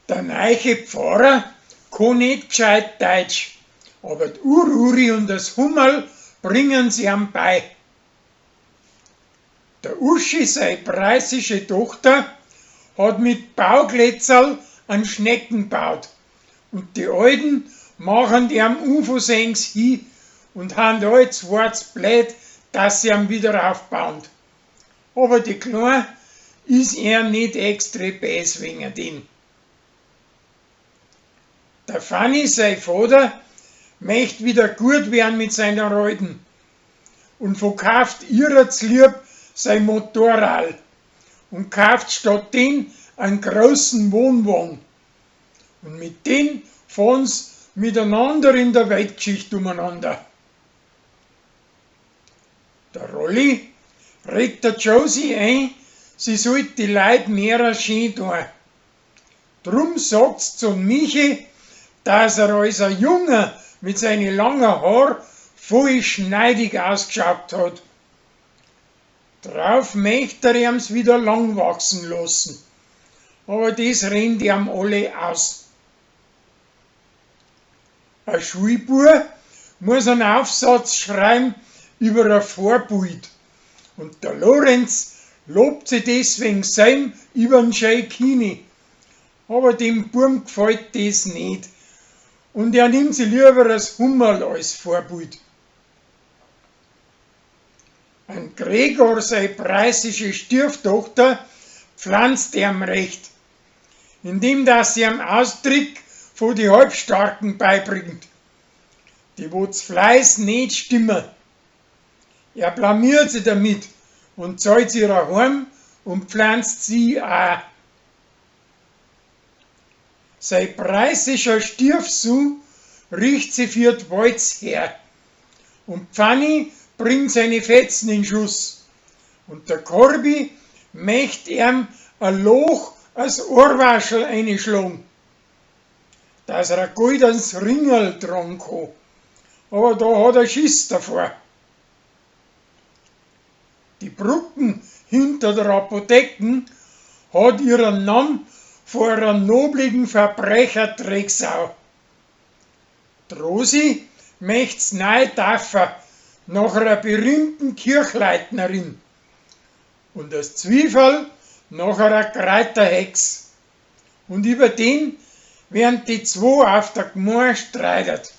Der neue Pfarrer kann nicht gescheit Deutsch, aber die Ururi und das Hummerl bringen's ihm bei. Der Uschi, seine preußische Tochter, hat mit Bauglätzerl einen Schnecken gebaut und die Alten machen ihm Unversenks hin und haben alle schwarz blöd, dass sie ihn wieder aufbauen. Aber die Kleine ist er nicht extra böse wegen dem. Der Fanny, sein Vater, möchte wieder gut werden mit seiner Alten und verkauft ihrer lieb sein Motorrad und kauft stattdessen einen großen Wohnwagen. Und mit dem fahren sie miteinander in der Weltgeschichte umeinander. Der Rolli regt der Josie ein, sie sollte die Leute mehr schön tun. Drum sagt's zum Michi, dass er als ein Junge mit seinen langen Haaren voll schneidig ausgeschaut hat. Drauf möchte er ihm's wieder lang wachsen lassen, aber das rennt ihm alle aus. Ein Schulbub muss einen Aufsatz schreiben über ein Vorbild und der Lorenz lobt sich deswegen sein über den Scheikini, aber dem Burm gefällt das nicht und er nimmt sich lieber das Hummerl als Vorbild. Ein Gregor, seine preußische Stieftochter, pflanzt ihm recht, indem dass sie ihm Austrick von die Halbstarken beibringt, die wo's Fleiß nicht stimmen. Er blamiert sie damit und zahlt sie heim und pflanzt sie auch. Sein preußischer Stiefsohn riecht sie für die Walz her und Pfanni bringt seine Fetzen in Schuss und der Korbi möchte ihm ein Loch als Ohrwaschel einschlagen, dass er ein goldenes Ringerl tragen kann. Aber da hat er Schiss davor. Die Brücken hinter der Apotheken hat ihren Namen vor einer nobligen Verbrecher-Drecksau. Die Rosi möcht's neu taufen nach einer berühmten Kirchleitnerin und das Zwiebel nach einer Kräuterhex. Und über den werden die zwei auf der Gmor streitet.